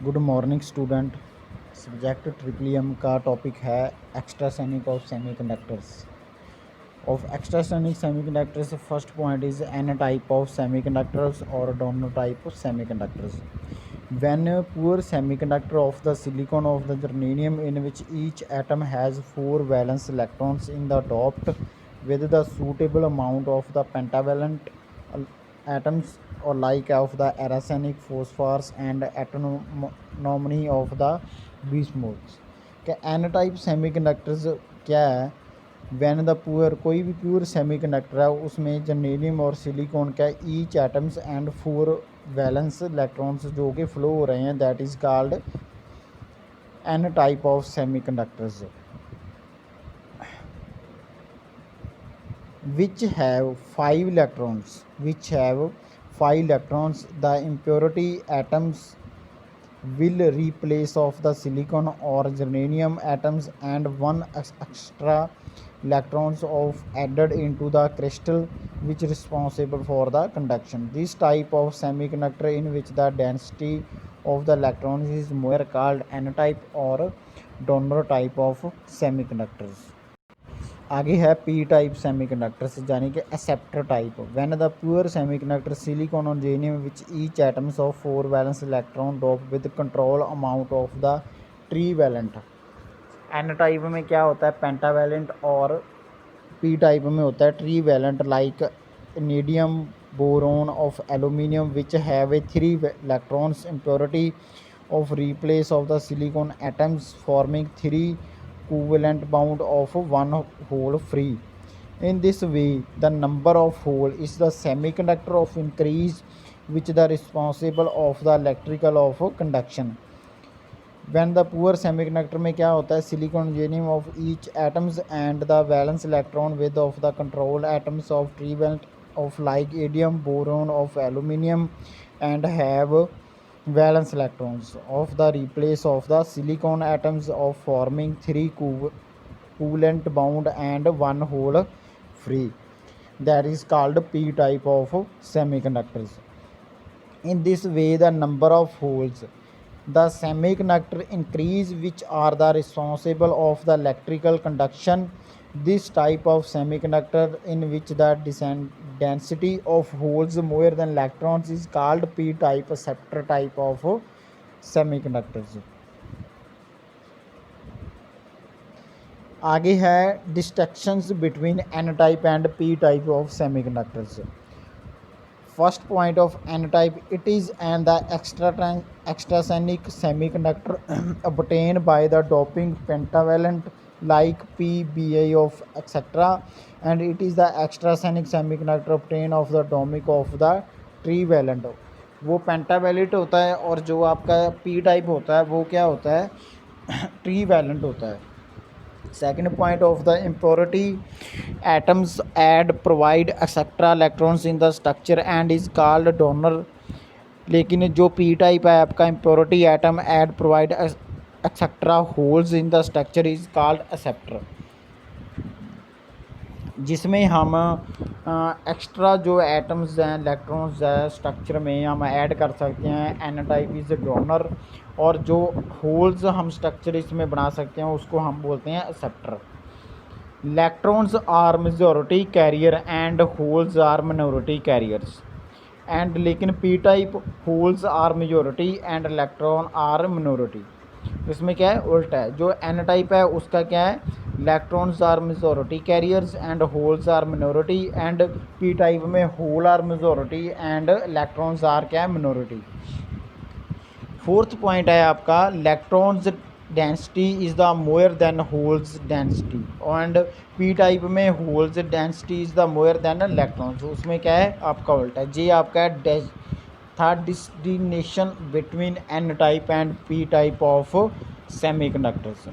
Good morning student. Subject ट्रिपलियम का topic है extrinsic of semiconductors. Of extrinsic semiconductors first point is N type of semiconductors और दोनों type of semiconductors. When a poor semiconductor of the silicon of the germanium in which each atom has 4 valence electrons in the doped with the suitable amount of the pentavalent atoms or like of the arsenic, phosphorus and antimony of the bismuth। क्या N type semiconductors क्या है? When the poor कोई भी pure semiconductor है उसमें germanium और silicon का each atoms and 4 valence electrons जो कि फ्लो हो रहे हैं, that is called an type of semiconductors which have 5 electrons the impurity atoms will replace of the silicon or germanium atoms and one extra electrons of added into the crystal which is responsible for the conduction. This type of semiconductor in which the density of the electrons is more called n type or donor type of semiconductors। आगे है P type semiconductors यानी कि acceptor type. When the pure semiconductor silicon और germanium which each atoms of 4 valence electron dop with control amount of the trivalent. N type में क्या होता है? Pentavalent. और पी टाइप में होता है trivalent like indium, boron of aluminium which have a 3 electrons impurity of replace of the silicon atoms forming 3 covalent bond of one hole free. In this way, the number of hole is the semiconductor of increase which the responsible of the electrical of conduction. When the poor semiconductor में क्या होता है? silicon germanium of each atoms and the valence electron with of the control atoms of trivalent of like indium, boron of aluminium and have valence electrons of the replace of the silicon atoms of forming 3 covalent bond and one hole free, that is called p type of semiconductors. In this way, the number of holes the semiconductor increase which are the responsible of the electrical conduction. This type of semiconductor in which the density of holes more than electrons is called p type acceptor type of semiconductors। आगे है distinctions between n type and p type of semiconductors। First point of n type, it is and the extrasonic semiconductor obtained by the doping pentavalent like PBA of etc. and it is the extrasonic semiconductor obtained of the atomic of the trivalent। वो pentavalent होता है और जो आपका P type होता है वो क्या होता है? ट्रीवैलेंट होता है। Second point of the impurity atoms add provide etcetera electrons in the structure and is called donor। लेकिन जो पी टाइप है आपका impurity atom add provide etcetera holes in the structure is called acceptor, जिसमें हम extra जो atoms हैं electrons है structure में हम ऐड कर सकते हैं। एन टाइप इज़ डोनर और जो होल्स हम स्ट्रक्चर इसमें बना सकते हैं उसको हम बोलते हैं acceptor. Electrons are majority carrier and holes are minority carriers and लेकिन P type holes are majority and electron are minority. इसमें क्या है? उल्टा है। जो एन टाइप है उसका क्या है? Electrons are majority carriers and holes are minority and P type में hole are majority and electrons are क्या है? मिनोरिटी। फोर्थ पॉइंट है आपका electrons density is the more than holes density and P type में holes density is the more than electrons. उसमें क्या है? आपका उल्टा है। जी आपका third distinction between N type and P type of semiconductors.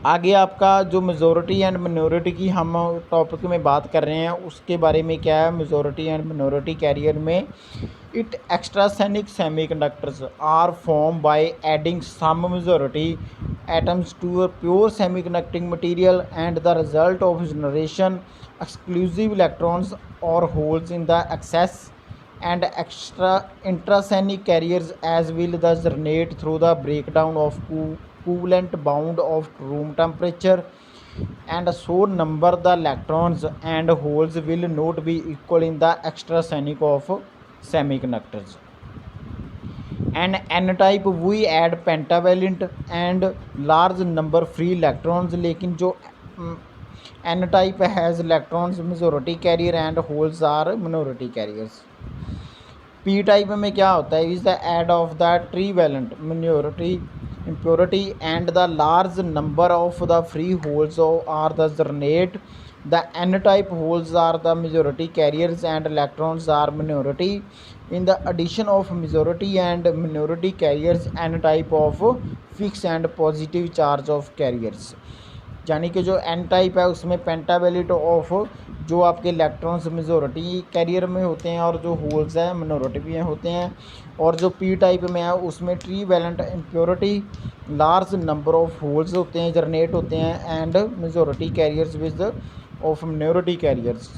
आगे आपका जो मेजॉरिटी एंड मिनोरिटी की हम टॉपिक में बात कर रहे हैं उसके बारे में क्या है? मेजॉरिटी एंड मिनोरिटी कैरियर में it extrinsic semiconductors are form by adding some majority atoms to a pure semiconducting material and the result of generation exclusive electrons or holes in the excess and extra intrasonic carriers as will thus resonate through the breakdown of coolant bound of room temperature, and so number the electrons and holes will not be equal in the extrasonic of semiconductors. And n type we add pentavalent and large number free electrons, लेकिन जो n type has electrons majority carrier and holes are minority carriers. p type में क्या होता है, is the add of the trivalent minority impurity and the large number of the free holes are the alternate. The n type holes are the majority carriers and electrons are minority. In the addition of majority and minority carriers, n type of fixed and positive charge of carriers, यानी कि जो N type है उसमें पेंटावेलेट of जो आपके electrons majority carrier में होते हैं और जो होल्स हैं मिनोरिटी भी होते हैं, और जो पी टाइप में है उसमें trivalent impurity large number of holes होते हैं जनरेट होते हैं and majority carriers with of minority carriers.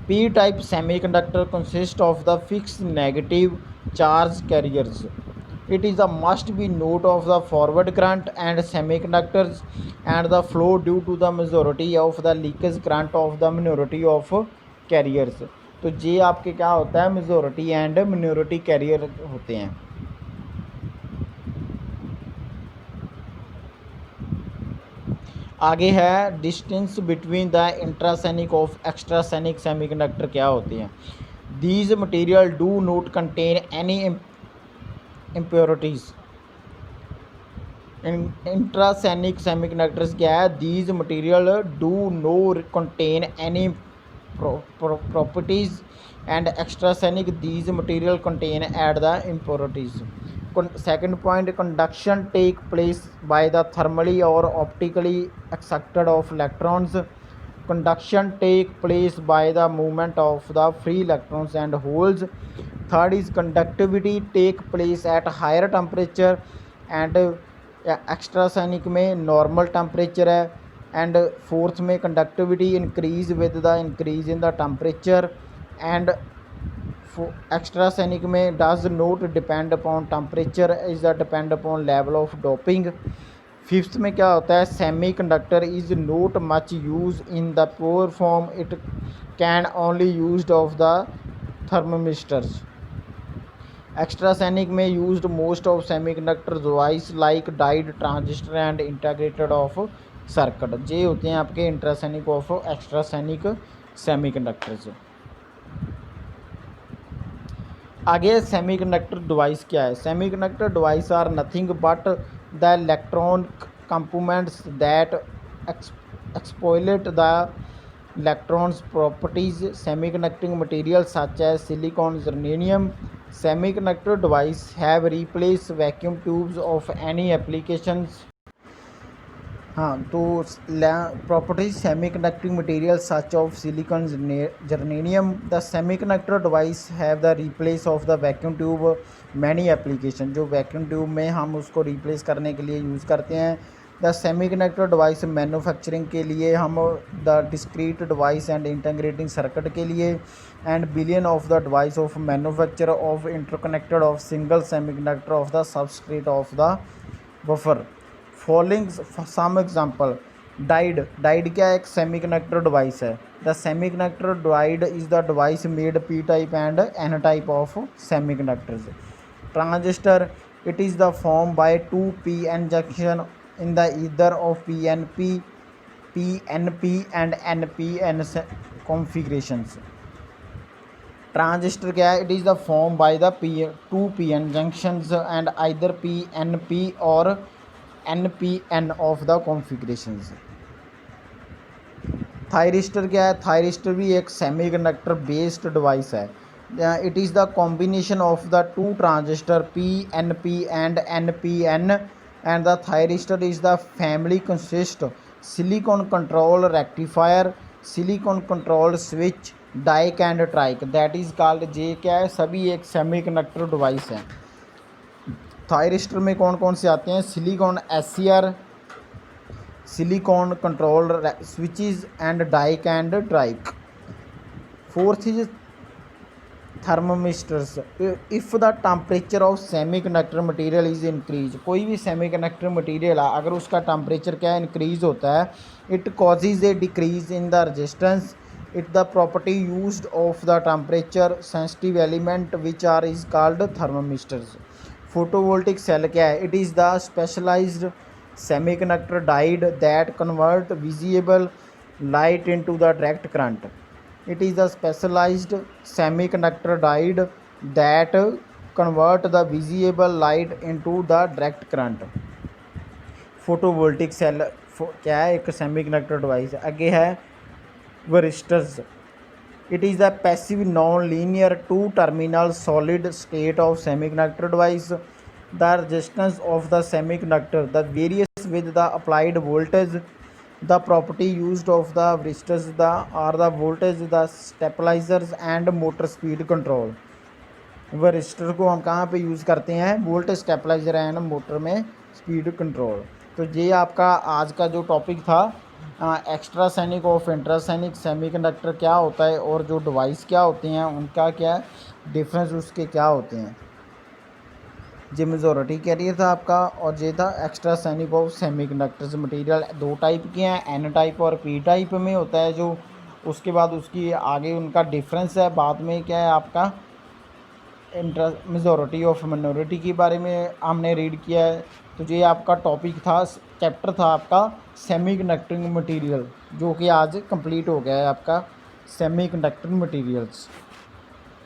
P type semiconductor consist of the fixed negative charge carriers. It is a must be note of the forward current and semiconductors and the flow due to the majority of the leakage current of the minority of carriers. तो ये आपके क्या होता है, majority and minority career होते हैं. आगे है distance between the intrinsic of extrinsic semiconductor क्या होते हैं. These material do not contain any impurities. In intrasonic semiconductors क्या है, these material do not contain any properties and extrasonic these material contain at the impurities. Second point, conduction take place by the thermally or optically excited of electrons. Conduction take place by the movement of the free electrons and holes. Third is conductivity take place at higher temperature and extrasonic में normal temperature है. And fourth में conductivity increase with the increase in the temperature and extrasonic में does not depend upon temperature, is the depend upon level of doping. Fifth में क्या होता है, semiconductor is not much use in the pure form, it can only use of the thermistors. Extrinsic में used most of semiconductor device like diode transistor and integrated of circuit. ये होते हैं आपके intrinsic of extrinsic semiconductors. आगे semiconductor device क्या है. Semiconductor device are nothing but the electronic components that exploit the electrons properties. Semiconducting materials such as silicon, germanium semiconductor device have replaced vacuum tubes of any applications. हाँ, तो properties semiconducting materials such of silicon, germanium, the semiconductor device have the replace of the vacuum tube many application. जो vacuum tube में हम उसको replace करने के लिए use करते हैं. the semiconductor device manufacturing के लिए हम the discrete device and integrating circuit के लिए and billion of the device of manufacture of interconnected of single semiconductor of the substrate of the buffer. Following some example. Diode क्या एक semiconductor device है. The semiconductor diode is the device made P type and N type of semiconductors. Transistor it is the form by two P N junction in the either of P N P and N P N configurations. Transistor क्या है, it is the form by the two P N junctions and either P N P और NPN of the configurations. Thyristor क्या है, thyristor भी एक semiconductor based device है. It is the combination of the two transistor PNP and NPN and the thyristor is the family consist silicon control rectifier, silicon control switch, dike and trike, that is called J. क्या है, सभी एक semiconductor device है. Thyristor में कौन कौन से आते हैं, silicon SCR, silicon control switches and diac and triac. Fourth is thermistors if the temperature of semiconductor material is increase, कोई भी सेमीकंडक्टर मटेरियल है अगर उसका टेम्परेचर क्या इंक्रीज होता है, it causes a decrease in the resistance, it the property used of the temperature sensitive element which are is called thermistors. Photovoltaic cell क्या है, it is the specialized semiconductor diode that convert visible light into the direct current. It is a specialized semiconductor diode that convert the visible light into the direct current। Photovoltaic cell क्या है, एक semiconductor device है। आगे है varistors, it is a passive non linear two terminal solid state of semiconductor device. The resistance of the semiconductor the various with the applied voltage. The property used of the resistors are the voltage, the stabilizers and motor speed control। वह register को हम कहाँ पे use करते हैं, voltage stabiliser and motor में speed control. तो ये आपका आज का जो टॉपिक था, एक्स्ट्रासोनिक ऑफ इंट्रासोनिक सेमीकंडक्टर क्या होता है और जो डिवाइस क्या होते हैं उनका क्या डिफरेंस, उसके क्या होते हैं। ये मेजॉरिटी कैरियर था आपका, और ये था एक्स्ट्रासोनिक ऑफ सेमीकंडक्टर्स मटेरियल। दो टाइप के हैं, एन टाइप और पी टाइप में होता है जो, उसके बाद उसकी आगे उनका डिफरेंस है। बाद में क्या है आपका मेजॉरिटी ऑफ मिनॉरिटी के बारे में हमने रीड किया है। तो ये आपका टॉपिक था, चैप्टर था आपका सेमीकंडक्टिंग मटेरियल, जो कि आज कंप्लीट हो गया है आपका सेमीकंडक्टर मटेरियल्स।